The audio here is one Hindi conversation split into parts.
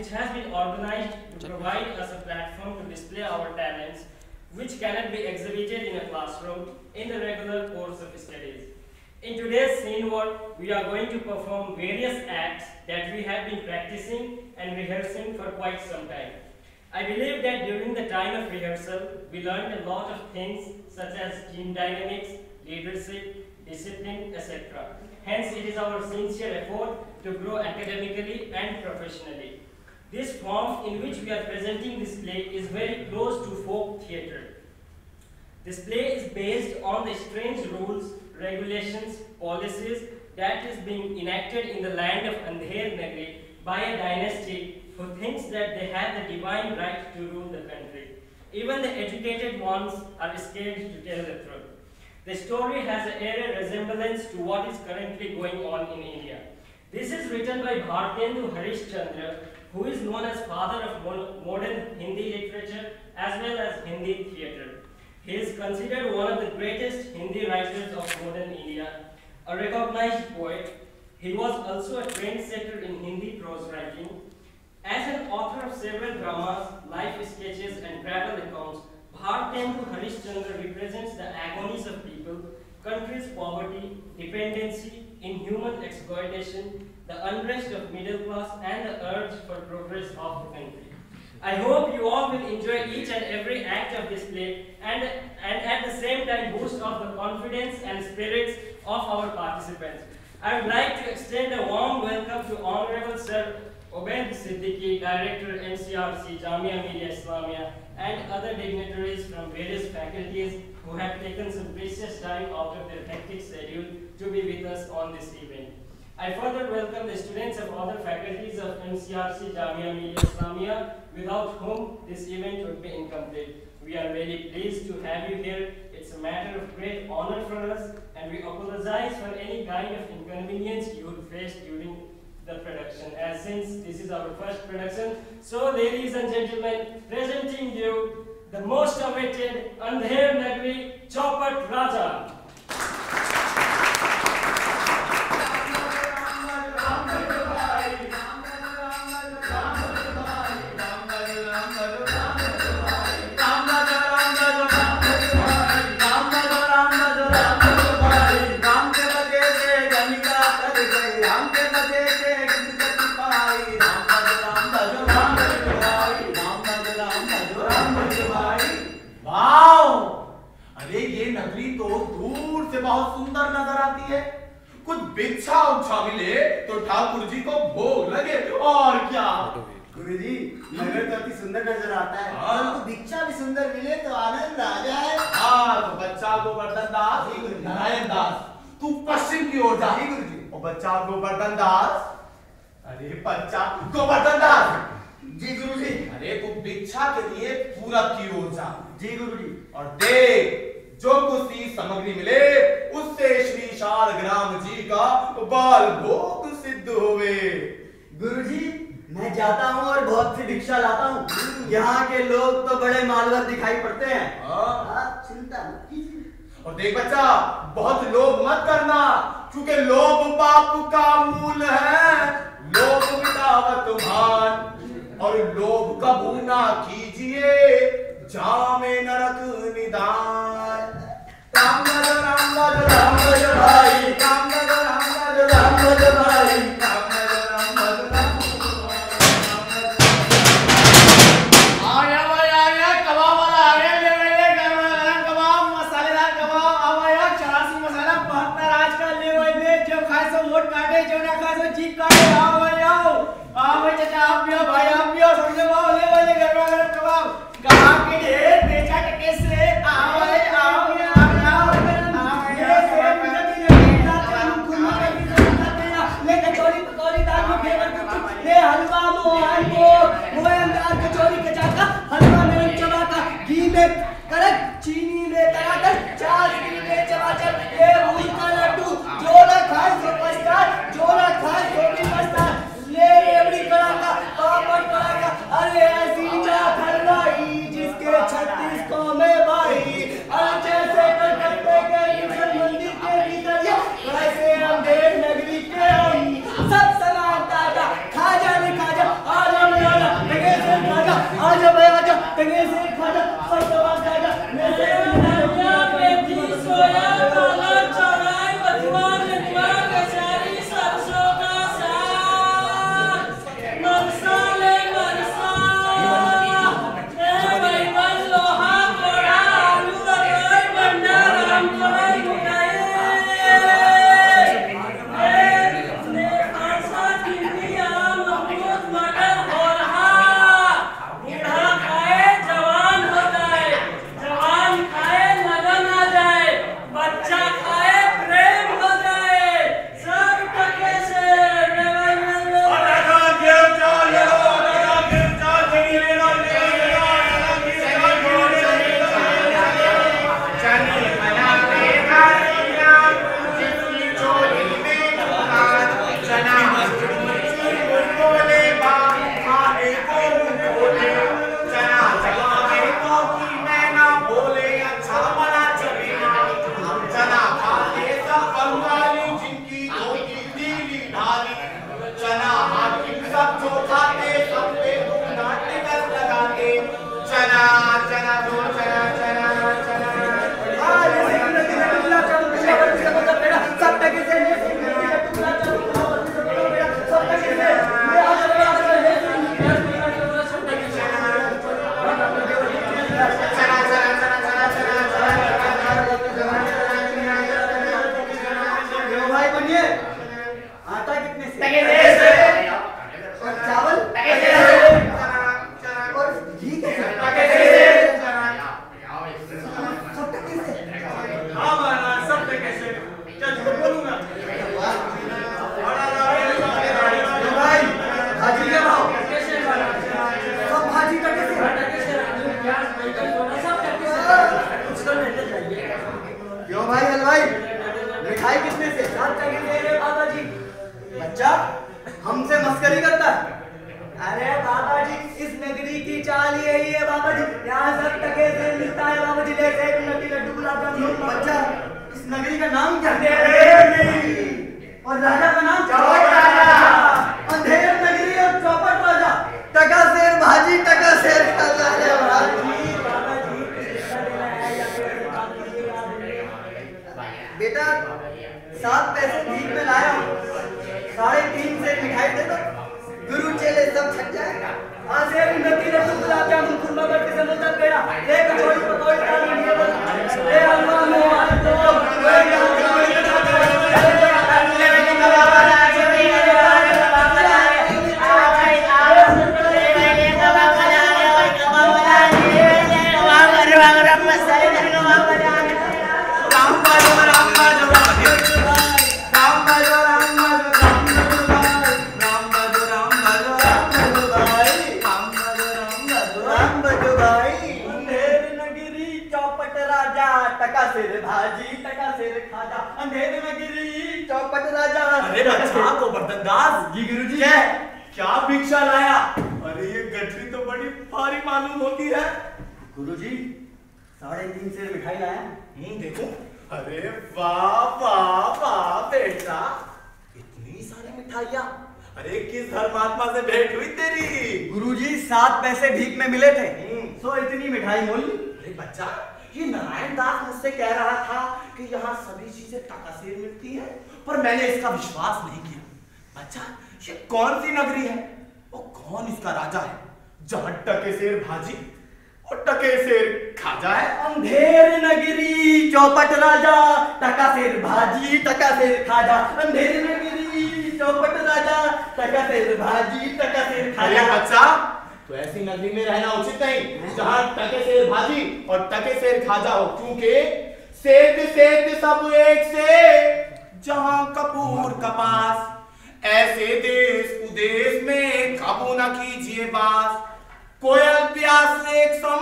which has been organized to provide us a platform to display our talents, which cannot be exhibited in a classroom in the regular course of studies. In today's scene work, we are going to perform various acts that we have been practicing and rehearsing for quite some time. I believe that during the time of rehearsal, we learned a lot of things such as team dynamics, leadership, discipline, etc. Hence, it is our sincere effort to grow academically and professionally. This form in which we are presenting this play is very close to folk theatre. This play is based on the strange rules, regulations, policies that is being enacted in the land of Andher Nagari by a dynasty who thinks that they have the divine right to rule the country. Even the educated ones are scared to tell the truth. The story has an eerie resemblance to what is currently going on in India. This is written by Bhartendu Harishchandra, who is known as father of modern Hindi literature as well as Hindi theatre. He is considered one of the greatest Hindi writers of modern India, a recognized poet. He was also a trendsetter in Hindi prose writing. As an author of several dramas, life sketches and travel accounts, Bhartendu Harishchandra represents the agonies of people, country's poverty, dependency, inhuman exploitation, the unrest of middle class and the urge for progress of the country. I hope you all will enjoy each and every act of this play and at the same time boost up the confidence and spirits of our participants. I would like to extend a warm welcome to Honorable Sir Obaid Siddiqui, Director MCRC Jamia Millia Islamia, and other dignitaries from various faculties who have taken some precious time out of their hectic schedule to be with us on this event. I further welcome the students of other faculties of MCRC Jamia Millia Islamia, without whom this event would be incomplete. We are very pleased to have you here. It's a matter of great honor for us, and we apologize for any kind of inconvenience you would face during the production, as since this is our first production. So, ladies and gentlemen, presenting you the most awaited Andher Nagari Chaupat Raja. बहुत सुंदर नजर आती है। कुछ भिक्षा उच्छा मिले तो ठाकुर जी को भोग लगे, और क्या। गुरुजी, नगर तो अति सुंदर नजर आता है, परंतु भिक्षा भी सुंदर मिले तो आनंद आ जाए। हाँ, तो बच्चा गोवर्धन दास, नारायण दास, तू पश्चिम की ओर जा। गुरुजी। और बच्चा गोवर्धन दास, अरे बच्चा गोवर्धन दास। जी गुरुजी। अरे तू भिक्षा के लिए पूरब की ओर जा। जी गुरुजी। और देख, जो कुछ सामग्री मिले उससे श्री शालग्राम जी का बाल भोग सिद्ध होवे। गुरुजी, मैं जाता हूँ और बहुत सी भिक्षा लाता हूँ। यहाँ के लोग तो बड़े मालवर दिखाई पड़ते हैं। आप चिंता मत कीजिए। और देख बच्चा, बहुत लोभ मत करना, क्योंकि लोभ पाप का मूल है। लोभ मिटावत मान, और लोभ कबू ना कीजिए, जामे नरक निदान। राम भज राम भज राम भज भाई, राम भज राम भज राम भज भाई, राम भज राम भज राम आया भाई आया, कबाब वाला आ गया, ले ले गरम कबाब, मसालेदार कबाब, आया 84 मसाला 72 आज का ले भाई ले, जो खाए सो वोट काटे, जो ना खाए सो जीप काटे। आओ भाई आओ, आओ भाई चाचा आप भी आओ, भाई आप भी आओ, समझो आओ, ले भाई ले गरम कबाब। कबाब के ढेर बेचा टके से, आओ भाई आओ हलवा मोहन को मोहनदार कचौरी कचाका, हलवा में चबाका, घी में कड़क, चीनी में तरातर, चाशनी में चबाचर, ये भूल का लड्डू, जो ना खाए सो पछता, जो ना खाए सो भी पछता, ले रेवड़ी कड़ाका, पापड़ कड़ाका, अरे ऐसी जात हलवाई जिसके 36 कौमें भाई, और जैसे कलकत्ते के कृष्ण मंदिर के भीतर ये, वैसे अंधेर नगरी के सब समान ताजा, खाजा नहीं खाजा, आज हम चना चना दो चना चना चना सब टके से आटा कितने से और चावल और घी कैसे सब टके से हाँ माना सब टके से क्या झूठ बोलूंगा भाई भाजी ले आओ सब भाजी टके से क्यों भाई हलवाई मिठाई कितने से 7 टके दे रहे बाबा जी बच्चा हमसे मस्करी करता है अरे बाबा जी इस नगरी की चाल यही है बाबा जी यहाँ सब टके से मिलता है बाबा जी जैसे एक नकली लड्डू गुलाब जामुन बच्चा इस नगरी का नाम क्या है और राजा का नाम चौपट राजा। अंधेर नगरी और चौपट राजा टका शेर भाजी टका शेर खाजा है भाजी बाबा जी किसका देना है या फिर बेटा 7 पैसे भीख में लाया हूँ 3.5 से मिठाई दे दो गुरु चेले सब छक जाएगा आज से नकली लड्डू गुलाब जामुन खुरमा बर्फी समोसा पेड़ा ले कचौड़ी पकौड़ी दाल मंडिया ले हलवा मोहन तो टका शेर भाजी टका शेर खाजा अंधेर में गिरी चौपट राजा। अरे बच्चा तो बर्तनदास जी गुरुजी क्या भिक्षा लाया? अरे ये गठरी तो बड़ी भारी मालूम होती है। गुरुजी 3.5 सेर मिठाई लाया। देखो। अरे वाह वाह वाह बेटा इतनी सारी मिठाइयाँ। अरे किस धर्मात्मा से भेंट हुई तेरी? गुरुजी 7 पैसे भीख में मिले थे सो इतनी मिठाई मोल। अरे बच्चा ये नारायण दास मुझसे कह रहा था कि यहाँ सभी चीजें टका शेर मिलती है पर मैंने इसका विश्वास नहीं किया। बच्चा ये कौन सी नगरी है? वो कौन इसका राजा है जहाँ टके शेर भाजी और टके शेर खाजा है? अंधेर नगरी चौपट राजा टका शेर भाजी टका शेर खाजा अंधेर नगरी चौपट राजा टका शेर भाजी टका शेर अरे खाजा। बच्चा तो ऐसी नगरी में रहना उचित नहीं जहाँ टके शेर भाजी और टके शेर खाजा हो क्योंकि सेठ सेठ सब एक से जहाँ कपूर कपास ऐसे देश उदेश में काबू न कीजिए बास। कोयल प्यास एक सम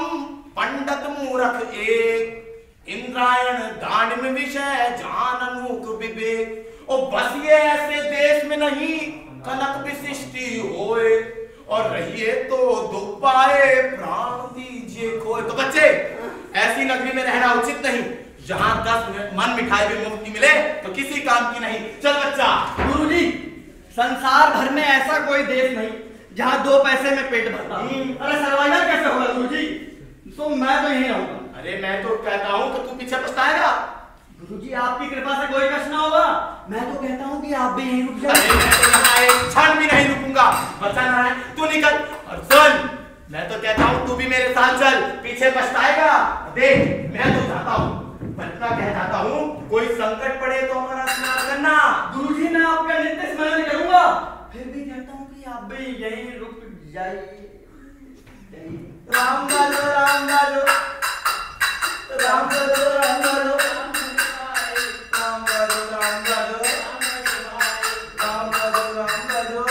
पंडित मूर्ख एक इंद्रायण दान में विषय जान अनूक विवेक। और बस ये ऐसे देश में नहीं कनक विशिष्टि होए और रहिए तो दुख पाए प्राण दीजिए खोए। तो बच्चे ऐसी नगरी में रहना उचित नहीं जहां 10 मन मिठाई भी मुफ्त की मिले तो किसी काम की नहीं। चल बच्चा। गुरुजी संसार भर में ऐसा कोई देश नहीं जहाँ 2 पैसे में पेट भरता। अरे सर्वाइवल कैसे होगा गुरुजी? तो मैं तो यहीं रहूंगा। अरे मैं तो कहता हूँ कि तू पीछे पछताएगा। गुरुजी आपकी कृपा से कोई कष्ट ना होगा। मैं तो कहता हूँ कि आप भी यहीं रुक जाओ। अरे मैं तो यहाँ एक क्षण भी नहीं रुकूंगा। बच्चा नारायण तू निकल और सुन मैं तो कहता हूँ तू भी मेरे साथ चल पीछे पछताएगा। देख मैं तो जाता हूँ बच्चा कह जाता हूँ कोई संकट पड़े तो हमारा स्मरण करना। गुरुजी मैं आपका नित्य स्मरण करूंगा फिर भी कहता हूँ कि आप भी यहीं रुक जाइए। राम बालो राम बालो राम बालो राम बालो राम बालो राम बालो राम बालो राम बालो।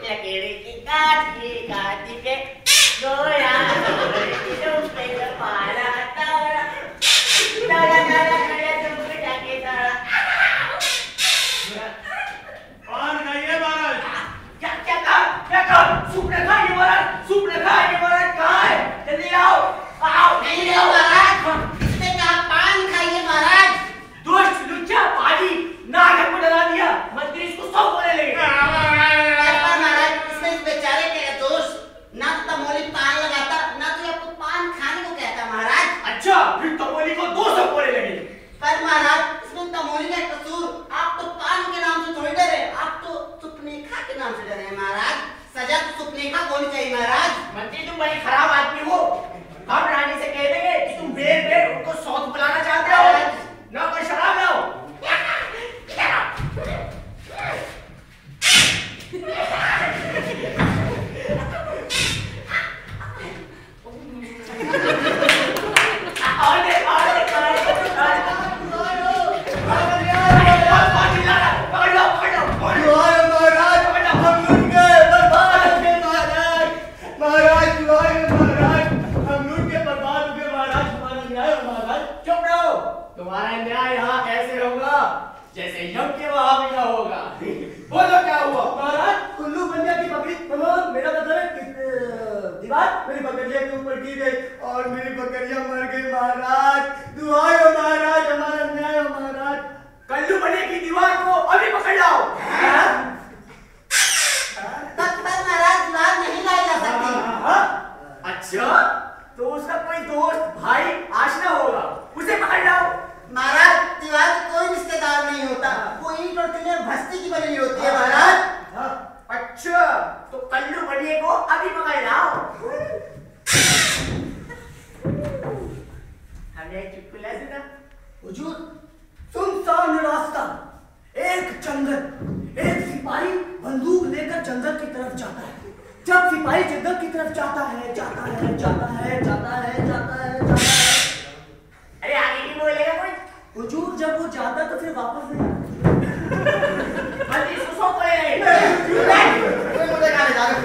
लकीड़ी की सुपनेखा होनी चाहिए महाराज। मंत्री तुम बड़ी खराब आदमी हो। हम रानी से कह देंगे कि तुम बेर बेर उनको सौत बुलाना चाहते हो। ना कोई शराब लाओ। तुम्हारा न्याय यहाँ कैसे होगा जैसे यज्ञ वहां भी ना होगा। बोलो क्या हुआ? महाराज उल्लू बंदिया की बकरी मेरा मतलब है दीवार मेरी बकरिया के ऊपर गिर गई और मेरी बकरिया मर गई महाराज। दुआएं हो महाराज, हमारा न्याय हो महाराज। कल्लू बने की दीवार को अभी पकड़ लाओ। तब तक महाराज दीवार नहीं लाई जा सकती। अच्छा तो उसका कोई दोस्त भाई आशना होगा, उसे पकड़ लाओ। महाराज दीवार का कोई रिश्तेदार नहीं होता, वो ईंट और टीले भस्ती की बनी होती है महाराज। अच्छा तो कल्लू बनिए को अभी पकड़ लाओ। हमने चुटकुला सुना। हुजूर सुनसान रास्ता, एक जंगल, एक सिपाही बंदूक लेकर जंगल की तरफ जाता है। जब सिपाही जंगल की तरफ जाता है जाता है जाता है जाता है जाता है जाता है, अरे आगे नहीं बोलेगा कोई? हुजूर जब वो जाता तो फिर वापस नहीं आता। बल्कि सुसो पड़े कोई मुझे कहा ले जा रहे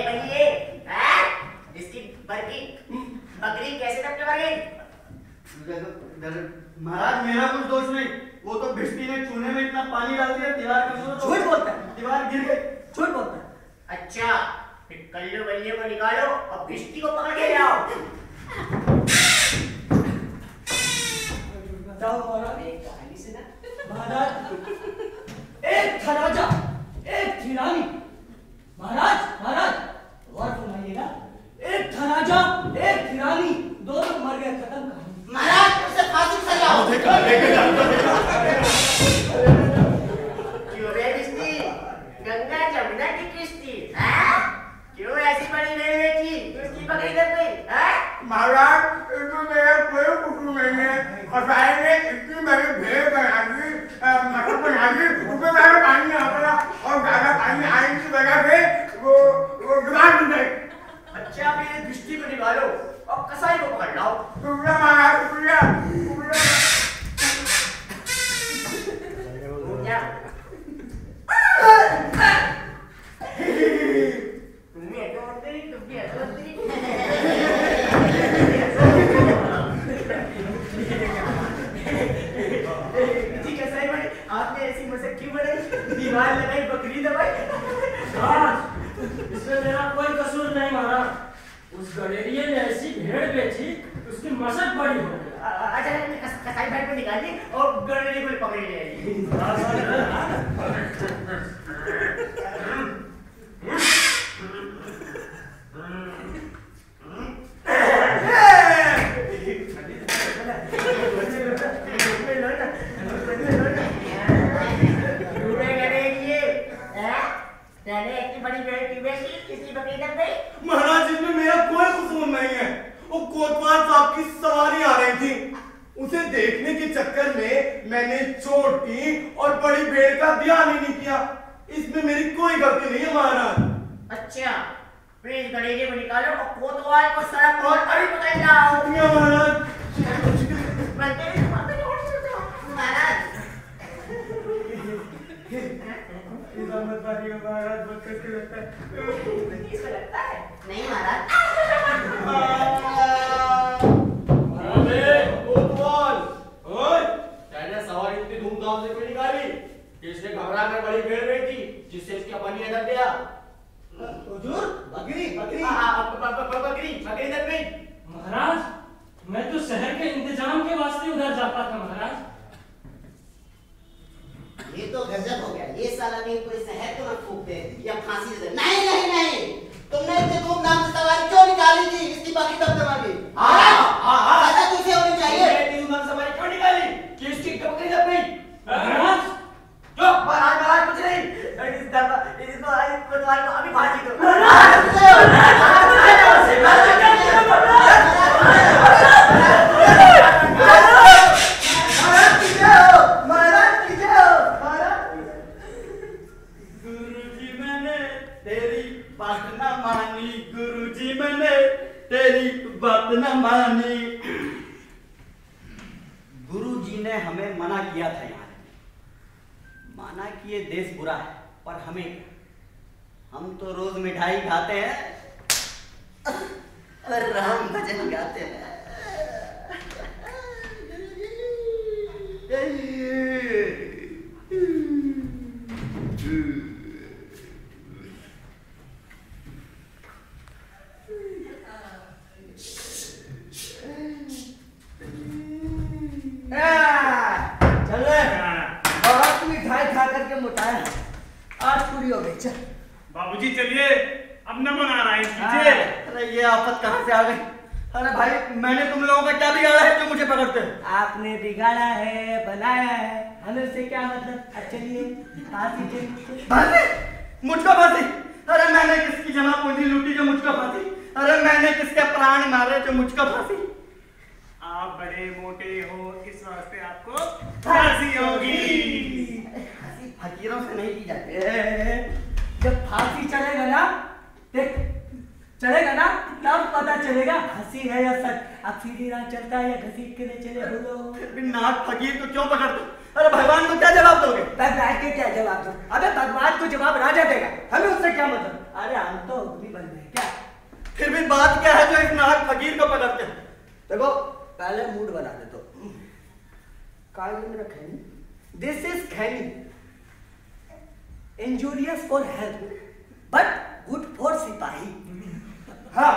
बनिए इसकी बकरी कैसे तब मर गई? महाराज मेरा कुछ दोष नहीं, वो तो भिष्टी ने चूने में इतना पानी डाल दिया दीवार के ऊपर। झूठ बोलता है, दीवार गिर गई। झूठ बोलता है। अच्छा फिर कल्लू बल्ले को निकालो और भिष्टी को पकड़ के ले आओ। जाओ महाराज। एक कहानी सुना। महाराज एक था राजा, एक थी रानी। महाराज महाराज गौर फरमाइएगा, एक था राजा, एक थी रानी, दोनों मर गए, खत्म कहानी। महाराज उसे फांसी पर सजाओ। क्यों बे भिष्टी? गंगा जमुना की किश्ती क्यों ऐसी बड़ी भेड़ बेची? उसकी बकरी लग गई। महाराज इसमें मेरा कोई कसूर नहीं है। कसाई ने इतनी बड़ी भेड़ बना दी, मटर बना दी, उसमें मेरा पानी आ गया और ज्यादा पानी आने की वजह से वो बीमार हो गई। अच्छा मेरे भिष्टी को निकालो और कसाई को पकड़ लाओ। शुक्रिया महाराज, शुक्रिया शुक्रिया। आपने ऐसी मसक क्यों बनाई? दीवार लगाई, बकरी दबाई। इसमें मेरा कोई कसूर नहीं महाराज। उस गडेरिये ने ऐसी भेड़ बेची उसकी मसक बड़ी हो गई। अच्छा कसाई भाई को निकालिए और गड़ेरी को पकड़ ले आइए। महाराज इसमें मेरा कोई कसूर नहीं है। वो कोतवाल साहब की सवारी आ रही थी, उसे देखने के चक्कर में मैंने छोटी और बड़ी भेड़ का ध्यान ही नहीं किया। इसमें मेरी कोई गलती नहीं है महाराज। अच्छा प्लीज गड़ेरी को निकालो और कोतवाल को सड़क पर अभी पकड़ लाओ। महाराज इसको लगता है नहीं महाराज। सवारी इतनी धूमधाम से कोई निकाली कि इसने घबरा कर बड़ी भेड़ बेची जिससे इसका पानी अदब गया। हुजूर बकरी बकरी बकरी दब गई। महाराज मैं तो शहर के इंतजाम के वास्ते उधर जाता था महाराज। ये तो गजब हो गया। ये साला नहीं पूरे शहर को न फूक दे या फांसी दे। नहीं नहीं नहीं, तुमने इतने धूमधाम से सवारी क्यों निकाली थी? इसकी बाकी तब तमामी सजा तुझे होनी चाहिए। धूमधाम सवारी क्यों निकाली कि इसकी बकरी दब गई? महाराज जो महाराज कुछ नहीं, ने हमें मना किया था यहाँ, माना कि ये देश बुरा है, पर हमें, हम तो रोज मिठाई खाते हैं और राम भजन गाते हैं। चल बहुत मिठाई खा करके मोटाया, आज पूरी हो गई। चल बाबूजी चलिए, अब न मना रहा है कीजिए। अरे ये आफत कहाँ से आ गई? अरे भाई मैंने तुम लोगों का क्या बिगाड़ा है जो मुझे पकड़ते हो? आपने बिगाड़ा है, बनाया है, हमें से क्या मतलब? अब चलिए फांसी चलिए। फांसी? मुझको फांसी? अरे मैंने किसकी जमा पूंजी लूटी जो मुझको फांसी? अरे मैंने किसके प्राण मारे जो मुझको फांसी? आप बड़े मोटे हो, इस वास्ते आपको फांसी होगी। फांसी फकीरों से नहीं की जाती। जब फांसी चढ़ेगा ना, देख चढ़ेगा ना, तब पता चलेगा हंसी है या सच। अब सीधी राह चलता है या घसीट के ले चले बोलो। फिर भी नाक फकीर को क्यों पकड़ते? अरे भगवान को क्या जवाब दोगे? भगवान के क्या जवाब दो? अबे भगवान को जवाब राजा देगा, हमें उससे क्या मतलब? अरे हम तो भी बन गए क्या? फिर भी बात क्या है जो इस नाक फकीर को पकड़ते हो? देखो पहले मूड बना दे तो कागज में खैनी, this is khaini, injurious for health but good for sipahi. हाँ,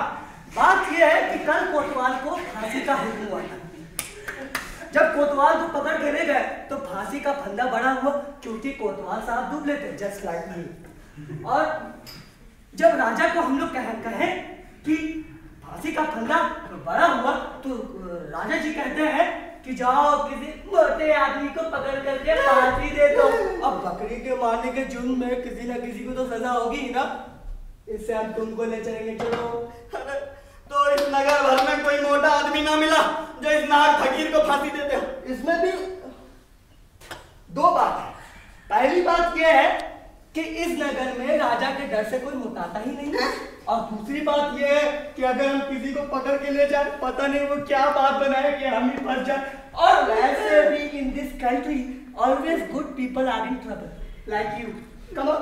बात यह है कि कल कोतवाल को फांसी का हुक्म हुआ था। जब कोतवाल को पकड़ के ले गए तो फांसी का फंदा बड़ा हुआ, क्योंकि कोतवाल साहब दुबले थे, जस्ट लाइक मी। और जब राजा को हम लोग कहें कि फांसी का फंदा बड़ा हुआ, तो राजा जी कहते हैं कि जाओ किसी मोटे आदमी को पकड़ करके फांसी दे दो। अब बकरी के मारने के जुर्म में किसी न किसी को तो सजा होगी ही ना, इससे हम तुमको ले चलेंगे। चलो। अरे तो इस नगर भर में कोई मोटा आदमी ना मिला जो इस नाग फकीर को फांसी देते हो? इसमें भी दो बात है। पहली बात यह है कि इस नगर में राजा के डर से कोई मुकाता ही नहीं है, और दूसरी बात यह है कि अगर हम किसी को पकड़ के ले जाए, पता नहीं वो क्या बात बनाए कि हम ही फंस जाए। और वैसे भी in this country always good people are in trouble like you. Come on,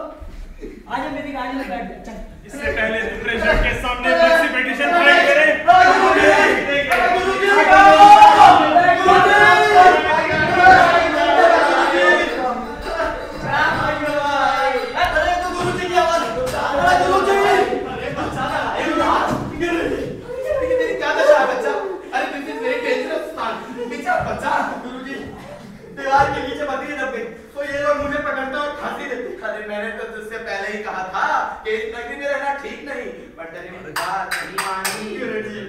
आजा मेरी गाड़ी में बैठ जा। चल। इससे पहले प्रेसिडेंट के सामने फांसी पिटीशन फाइल करें। दीवार के नीचे बकरी दब गई तो ये लोग मुझे पकड़ते और फांसी देते। अरे मैंने तो तुझसे पहले ही कहा था कि इस नगरी में रहना ठीक नहीं, बट तेरी बात नहीं मानी। गुरुजी,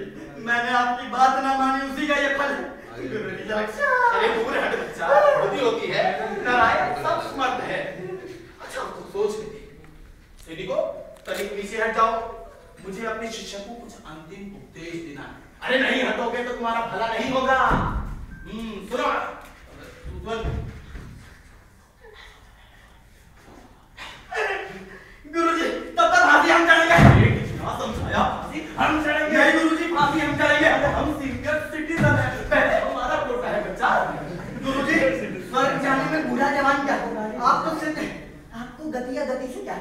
मैंने आपकी बात ना मानी, उसी का ये फल है। गुरुजी अरे दूर हट बच्चा, बुद्धि होती है, नारायण सब समर्थ है। अच्छा तो सोच लेते सैनिकों, तनिक पीछे हट जाओ, मुझे अपने शिष्य को कुछ अंतिम उपदेश देना है। अरे नहीं हटोगे तो तुम्हारा भला नहीं होगा। सुनो गुरुजी, तब तक फांसी हम चढ़ेंगे। कितना समझाया, फांसी हम चढ़ेंगे। नहीं गुरुजी, फांसी हम चढ़ेंगे, हम सीनियर सिटीजन हैं, पहले हमारा कोटा है बच्चा। गुरुजी, स्वर्ग जाने में बूढ़ा जवान क्या होगा? आप तो सिर्फ आपको गति या गति से क्या,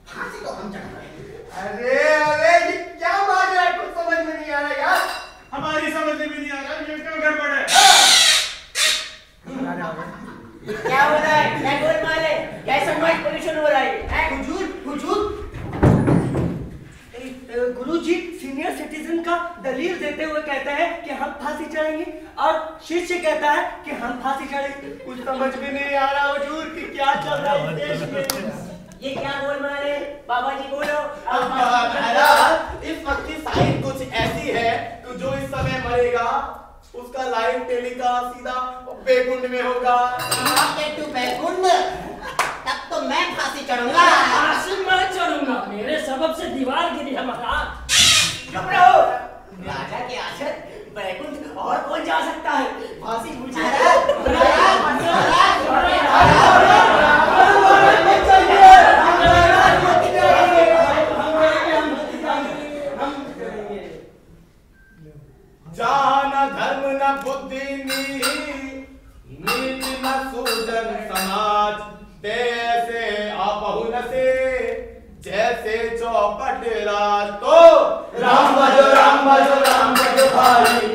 फांसी तो हम चढ़ाएंगे। अरे ये क्या बात है, कुछ समझ में नहीं आ रहा यार। हमारी समझ में भी नहीं आ रहा ये क्यों गड़बड़ है। क्या हो रहा है? क्या गोलमाल है? कैसा नॉइज पोल्यूशन हो रहा है? गुरुजी सीनियर सिटीजन का दलील देते हुए कहते हैं कि हम फांसी चढ़ेंगे, और शिष्य कहता है कि हम फांसी चढ़ेंगे। कुछ समझ में नहीं आ रहा हुजूर कि क्या चल रहा है इस देश में। ये क्या गोलमाल है? बाबा जी बोलो। इस वक्त की साइड कुछ ऐसी है कि जो इस समय मरेगा उसका लाइव टेलीकास्ट सीधा बैकुंठ में होगा। बैकुंठ, तब तो मैं फांसी चढ़ूंगा। फांसी मैं चढ़ूंगा, मेरे सबब से दीवार गिरी है महाराज। चुप रहो। राजा के आश्रम बैकुंठ और कौन जा सकता है? फांसी मुझे। जहाँ न धर्म न बुद्धि नी न सूजन समाज, तैसे आपहु न से जैसे चौपट राज। तो राम भजो भाई,